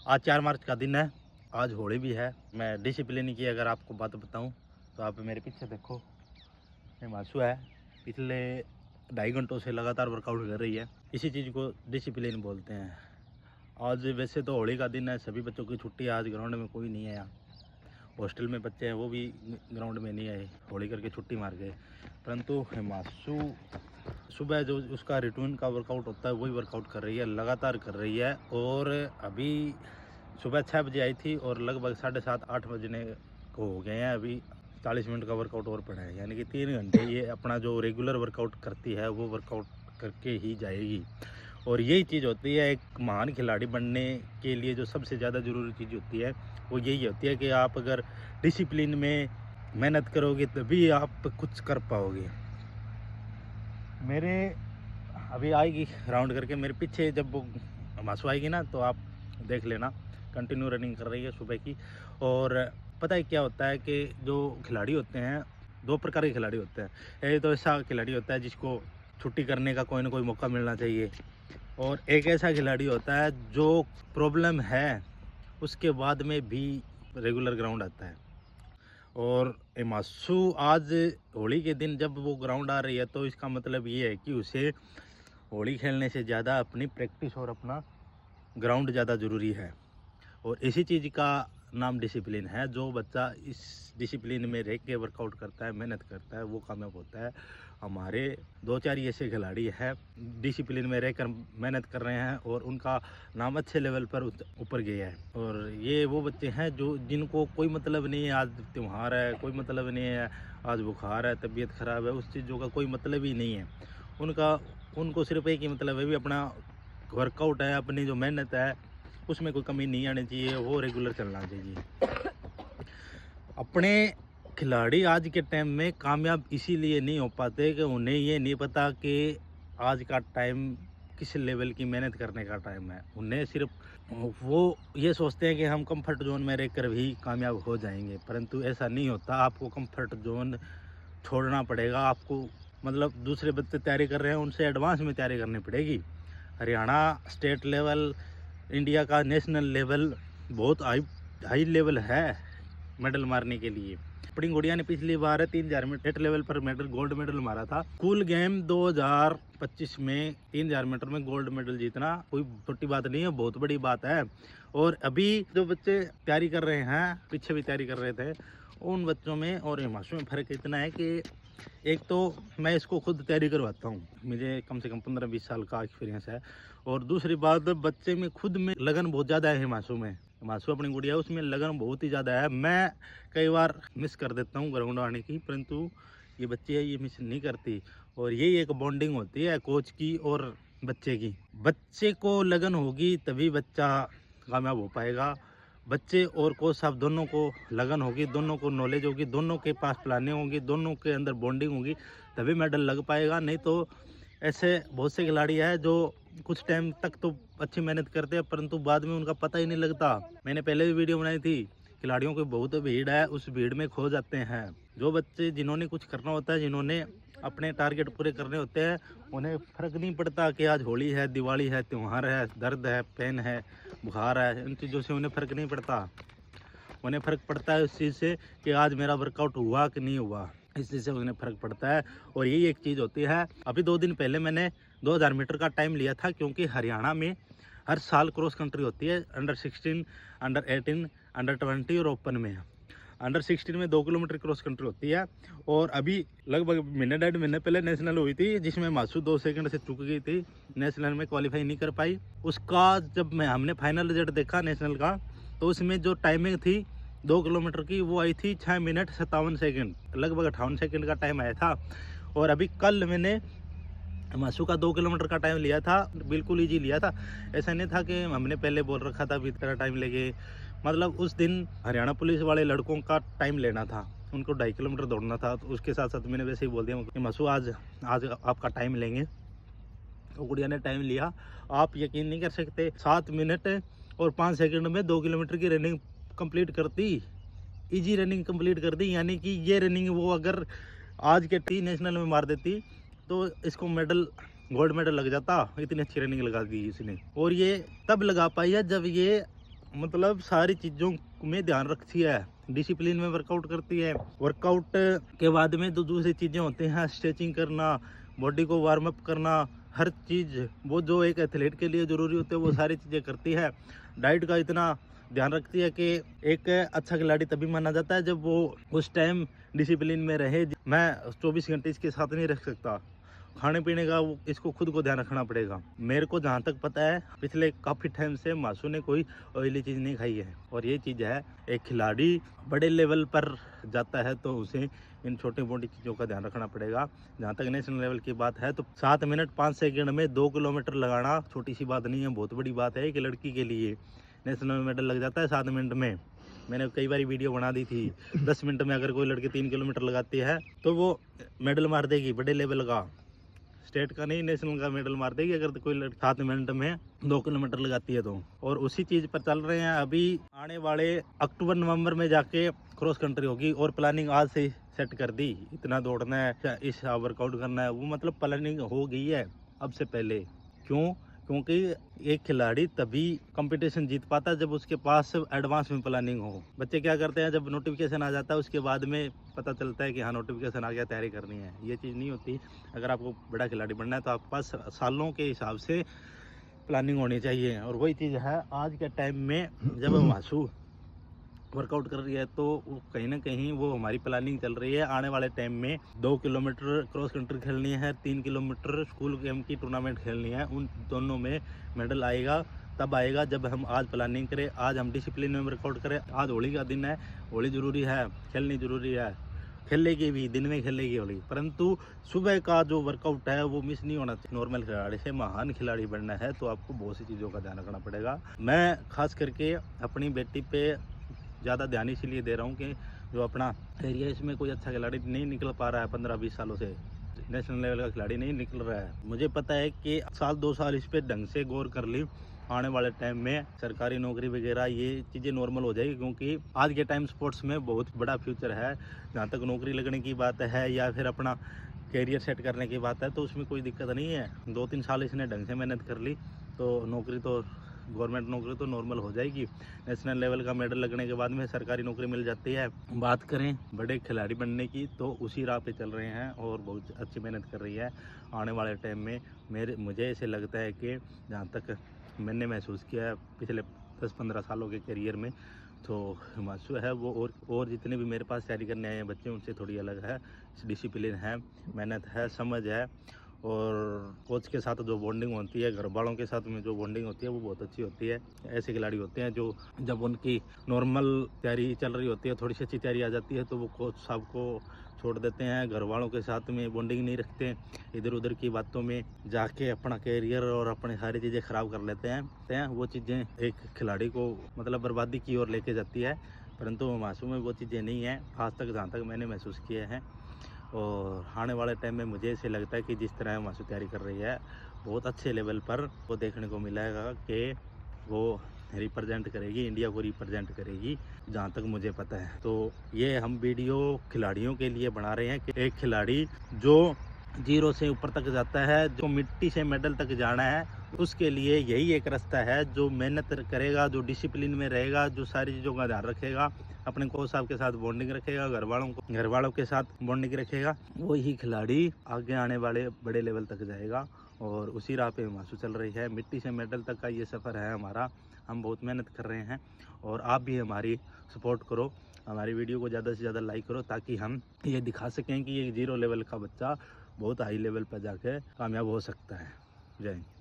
आज 4 मार्च का दिन है, आज होली भी है। मैं डिसिप्लिन की अगर आपको बात बताऊं तो आप मेरे पीछे देखो, ये मासू है, पिछले 2.5 घंटों से लगातार वर्कआउट कर रही है। इसी चीज़ को डिसिप्लिन बोलते हैं। आज वैसे तो होली का दिन है, सभी बच्चों की छुट्टी है, आज ग्राउंड में कोई नहीं आया। हॉस्टल में बच्चे हैं वो भी ग्राउंड में नहीं आए, होली करके छुट्टी मार गए। परंतु मासू सुबह जो उसका रूटीन का वर्कआउट होता है वही वर्कआउट कर रही है, लगातार कर रही है। और अभी सुबह 6 बजे आई थी और लगभग 7:30-8 बजने को हो गए हैं। अभी 40 मिनट का वर्कआउट और पड़ा है, यानी कि 3 घंटे ये अपना जो रेगुलर वर्कआउट करती है वो वर्कआउट करके ही जाएगी। और यही चीज़ होती है, एक महान खिलाड़ी बनने के लिए जो सबसे ज़्यादा ज़रूरी चीज़ होती है वो यही होती है कि आप अगर डिसिप्लिन में मेहनत करोगे तभी आप कुछ कर पाओगे। मेरे अभी आएगी राउंड करके मेरे पीछे, जब वो मासू आएगी ना तो आप देख लेना, कंटिन्यू रनिंग कर रही है सुबह की। और पता है क्या होता है कि जो खिलाड़ी होते हैं, 2 प्रकार के खिलाड़ी होते हैं। एक तो ऐसा खिलाड़ी होता है जिसको छुट्टी करने का कोई ना कोई मौका मिलना चाहिए, और एक ऐसा खिलाड़ी होता है जो प्रॉब्लम है उसके बाद में भी रेगुलर ग्राउंड आता है। और मासू आज होली के दिन जब वो ग्राउंड आ रही है तो इसका मतलब ये है कि उसे होली खेलने से ज़्यादा अपनी प्रैक्टिस और अपना ग्राउंड ज़्यादा ज़रूरी है। और इसी चीज़ का नाम डिसिप्लिन है। जो बच्चा इस डिसिप्लिन में रह के वर्कआउट करता है, मेहनत करता है, वो कामयाब होता है। हमारे 2-4 ऐसे खिलाड़ी हैं डिसिप्लिन में रहकर मेहनत कर रहे हैं और उनका नाम अच्छे लेवल पर ऊपर गया है। और ये वो बच्चे हैं जो जिनको कोई मतलब नहीं है, आज त्यौहार है, कोई मतलब नहीं है, आज बुखार है, तबीयत ख़राब है, उस चीज़ों का कोई मतलब ही नहीं है। उनको सिर्फ एक ही मतलब है, भी अपना वर्कआउट है, अपनी जो मेहनत है उसमें कोई कमी नहीं आनी चाहिए, वो रेगुलर चलना चाहिए। अपने खिलाड़ी आज के टाइम में कामयाब इसीलिए नहीं हो पाते कि उन्हें ये नहीं पता कि आज का टाइम किस लेवल की मेहनत करने का टाइम है। उन्हें सिर्फ वो ये सोचते हैं कि हम कंफर्ट जोन में रहकर भी कामयाब हो जाएंगे, परंतु ऐसा नहीं होता। आपको कंफर्ट जोन छोड़ना पड़ेगा। आपको मतलब दूसरे बच्चे तैयारी कर रहे हैं उनसे एडवांस में तैयारी करनी पड़ेगी। हरियाणा स्टेट लेवल, इंडिया का नेशनल लेवल बहुत हाई लेवल है मेडल मारने के लिए। अपनी गुड़िया ने पिछली बार 3000 मीटर स्टेट लेवल पर गोल्ड मेडल मारा था। कूल गेम 2025 में 3000 मीटर में गोल्ड मेडल जीतना कोई छोटी बात नहीं है, बहुत बड़ी बात है। और अभी जो बच्चे तैयारी कर रहे हैं, पीछे भी तैयारी कर रहे थे, उन बच्चों में और हिमांशु में फ़र्क इतना है कि एक तो मैं इसको खुद तैयारी करवाता हूँ, मुझे कम से कम 15-20 साल का एक्सपीरियंस है। और दूसरी बात, बच्चे में खुद में लगन बहुत ज़्यादा है। हिमांशु अपनी गुड़िया उसमें लगन बहुत ही ज़्यादा है। मैं कई बार मिस कर देता हूँ ग्राउंड आने की, परंतु ये बच्चे है ये मिस नहीं करती। और यही एक बॉन्डिंग होती है कोच की और बच्चे की। बच्चे को लगन होगी तभी बच्चा कामयाब हो पाएगा। बच्चे और कोच साहब दोनों को लगन होगी, दोनों को नॉलेज होगी, दोनों के पास प्लानिंग होगी, दोनों के अंदर बॉन्डिंग होगी, तभी मेडल लग पाएगा। नहीं तो ऐसे बहुत से खिलाड़ी हैं जो कुछ टाइम तक तो अच्छी मेहनत करते हैं परंतु बाद में उनका पता ही नहीं लगता। मैंने पहले भी वीडियो बनाई थी, खिलाड़ियों की बहुत भीड़ है, उस भीड़ में खो जाते हैं। जो बच्चे जिन्होंने कुछ करना होता है, जिन्होंने अपने टारगेट पूरे करने होते हैं, उन्हें फ़र्क नहीं पड़ता कि आज होली है, दिवाली है, त्यौहार है, दर्द है, पेन है, बुखार है, इन चीज़ों से उन्हें फ़र्क नहीं पड़ता। उन्हें फ़र्क पड़ता है उस चीज़ से कि आज मेरा वर्कआउट हुआ कि नहीं हुआ, इस चीज़ से उन्हें फ़र्क पड़ता है। और यही एक चीज़ होती है। अभी 2 दिन पहले मैंने 2000 मीटर का टाइम लिया था, क्योंकि हरियाणा में हर साल क्रॉस कंट्री होती है, अंडर 16, अंडर 18, अंडर 20 और ओपन में। अंडर 16 में 2 किलोमीटर क्रॉस कंट्री होती है। और अभी लगभग महीने 1.5 महीने पहले नेशनल हुई थी, जिसमें मासू 2 सेकंड से चूक गई थी, नेशनल में क्वालिफाई नहीं कर पाई। उसका जब हमने फाइनल रिजल्ट देखा नेशनल का, तो उसमें जो टाइमिंग थी 2 किलोमीटर की वो आई थी 6 मिनट 57 सेकंड, लगभग 58 सेकंड का टाइम आया था। और अभी कल मैंने मासू का 2 किलोमीटर का टाइम लिया था, बिल्कुल ईजी लिया था। ऐसा नहीं था कि हमने पहले बोल रखा था भी तेरा टाइम लेके, मतलब उस दिन हरियाणा पुलिस वाले लड़कों का टाइम लेना था, उनको 2.5 किलोमीटर दौड़ना था। तो उसके साथ साथ मैंने वैसे ही बोल दिया कि मासू आज आपका टाइम लेंगे। तो गुड़िया ने टाइम लिया, आप यकीन नहीं कर सकते, 7 मिनट और 5 सेकंड में 2 किलोमीटर की रनिंग कंप्लीट कर दी, ईजी रनिंग कंप्लीट कर दी। यानी कि ये रनिंग वो अगर आज के टी नेशनल में मार देती तो इसको मेडल, गोल्ड मेडल लग जाता। इतनी अच्छी रनिंग लगा दी इसने। और ये तब लगा पाई है जब ये मतलब सारी चीज़ों में ध्यान रखती है, डिसिप्लिन में वर्कआउट करती है। वर्कआउट के बाद में जो दूसरी चीज़ें होती हैं, स्ट्रेचिंग करना, बॉडी को वार्म अप करना, हर चीज़ वो जो एक एथलीट के लिए ज़रूरी होती है वो सारी चीज़ें करती है। डाइट का इतना ध्यान रखती है कि एक अच्छा खिलाड़ी तभी माना जाता है जब वो उस टाइम डिसिप्लिन में रहे। मैं 24 घंटे इसके साथ नहीं रह सकता, खाने पीने का इसको खुद को ध्यान रखना पड़ेगा। मेरे को जहाँ तक पता है पिछले काफ़ी टाइम से मासू ने कोई ऑयली चीज़ नहीं खाई है, और ये चीज़ है, एक खिलाड़ी बड़े लेवल पर जाता है तो उसे इन छोटी मोटी चीज़ों का ध्यान रखना पड़ेगा। जहाँ तक नेशनल लेवल की बात है तो 7 मिनट 5 सेकंड में 2 किलोमीटर लगाना छोटी सी बात नहीं है, बहुत बड़ी बात है। एक लड़की के लिए नेशनल मेडल लग जाता है 7 मिनट में। मैंने कई बार वीडियो बना दी थी, 10 मिनट में अगर कोई लड़की 3 किलोमीटर लगाती है तो वो मेडल मार देगी, बड़े लेवल का, स्टेट का नहीं नेशनल का मेडल मार देगी अगर कोई लड़की 7 मिनट में 2 किलोमीटर लगाती है तो। और उसी चीज़ पर चल रहे हैं अभी। आने वाले अक्टूबर नवंबर में जाके क्रॉस कंट्री होगी, और प्लानिंग आज से सेट कर दी। इतना दौड़ना है, इस वर्कआउट करना है, वो मतलब प्लानिंग हो गई है अब से पहले। क्यों? क्योंकि एक खिलाड़ी तभी कंपटीशन जीत पाता है जब उसके पास एडवांस में प्लानिंग हो। बच्चे क्या करते हैं, जब नोटिफिकेशन आ जाता है उसके बाद में पता चलता है कि हाँ नोटिफिकेशन आ गया, तैयारी करनी है। ये चीज़ नहीं होती। अगर आपको बड़ा खिलाड़ी बनना है तो आपके पास सालों के हिसाब से प्लानिंग होनी चाहिए। और वही चीज़ है आज के टाइम में, जब मासू वर्कआउट कर रही है तो कहीं ना कहीं वो हमारी प्लानिंग चल रही है। आने वाले टाइम में 2 किलोमीटर क्रॉस कंट्री खेलनी है, 3 किलोमीटर स्कूल गेम की टूर्नामेंट खेलनी है। उन दोनों में मेडल आएगा तब आएगा जब हम आज प्लानिंग करें, आज हम डिसिप्लिन में वर्कआउट करें। आज होली का दिन है, होली ज़रूरी है, खेलनी ज़रूरी है, खेलेगी भी, दिन में खेलेगी होली, परंतु सुबह का जो वर्कआउट है वो मिस नहीं होना चाहिए। नॉर्मल खिलाड़ी से महान खिलाड़ी बनना है तो आपको बहुत सी चीज़ों का ध्यान रखना पड़ेगा। मैं खास करके अपनी बेटी पे ज़्यादा ध्यान इसीलिए दे रहा हूँ कि जो अपना एरिया इसमें कोई अच्छा खिलाड़ी नहीं निकल पा रहा है, 15-20 सालों से नेशनल लेवल का खिलाड़ी नहीं निकल रहा है। मुझे पता है कि साल 2 साल इस पर ढंग से गौर कर ली, आने वाले टाइम में सरकारी नौकरी वगैरह ये चीज़ें नॉर्मल हो जाएगी। क्योंकि आज के टाइम स्पोर्ट्स में बहुत बड़ा फ्यूचर है। जहाँ तक नौकरी लगने की बात है या फिर अपना कैरियर सेट करने की बात है तो उसमें कोई दिक्कत नहीं है। 2-3 साल इसने ढंग से मेहनत कर ली तो नौकरी तो, गवर्नमेंट नौकरी तो नॉर्मल हो जाएगी। नेशनल लेवल का मेडल लगने के बाद में सरकारी नौकरी मिल जाती है। बात करें बड़े खिलाड़ी बनने की तो उसी राह पे चल रहे हैं और बहुत अच्छी मेहनत कर रही है। आने वाले टाइम में मुझे ऐसे लगता है कि जहाँ तक मैंने महसूस किया है पिछले 10-15 सालों के करियर में, तो मासू है वो और जितने भी मेरे पास तैयारी करने आए हैं बच्चे उनसे थोड़ी अलग है। डिसिप्लिन है, मेहनत है, समझ है, और कोच के साथ जो बॉन्डिंग होती है, घर वालों के साथ में जो बॉन्डिंग होती है वो बहुत अच्छी होती है। ऐसे खिलाड़ी होते हैं जो जब उनकी नॉर्मल तैयारी चल रही होती है, थोड़ी सी अच्छी तैयारी आ जाती है तो वो कोच साहब को छोड़ देते हैं, घर वालों के साथ में बॉन्डिंग नहीं रखते, इधर उधर की बातों में जाके अपना कैरियर और अपनी सारी चीज़ें ख़राब कर लेते हैं। वो चीज़ें एक खिलाड़ी को मतलब बर्बादी की ओर लेके जाती है, परंतु मासू में वो चीज़ें नहीं हैं आज तक, जहाँ तक मैंने महसूस किए हैं। और आने वाले टाइम में मुझे ऐसे लगता है कि जिस तरह मासू तैयारी कर रही है बहुत अच्छे लेवल पर वो देखने को मिलेगा कि वो रिप्रेजेंट करेगी, इंडिया को रिप्रेजेंट करेगी, जहाँ तक मुझे पता है। तो ये हम वीडियो खिलाड़ियों के लिए बना रहे हैं कि एक खिलाड़ी जो 0 से ऊपर तक जाता है, जो मिट्टी से मेडल तक जाना है, उसके लिए यही एक रास्ता है। जो मेहनत करेगा, जो डिसिप्लिन में रहेगा, जो सारी चीज़ों का ध्यान रखेगा, अपने कोच साहब के साथ बॉन्डिंग रखेगा, घर वालों के साथ बॉन्डिंग रखेगा, वही खिलाड़ी आगे आने वाले बड़े लेवल तक जाएगा। और उसी राह पे मासू चल रही है। मिट्टी से मेडल तक का ये सफ़र है हमारा। हम बहुत मेहनत कर रहे हैं और आप भी हमारी सपोर्ट करो, हमारी वीडियो को ज़्यादा से ज़्यादा लाइक करो, ताकि हम ये दिखा सकें कि ये 0 लेवल का बच्चा बहुत हाई लेवल पर जाके कामयाब हो सकता है। जय हिंद।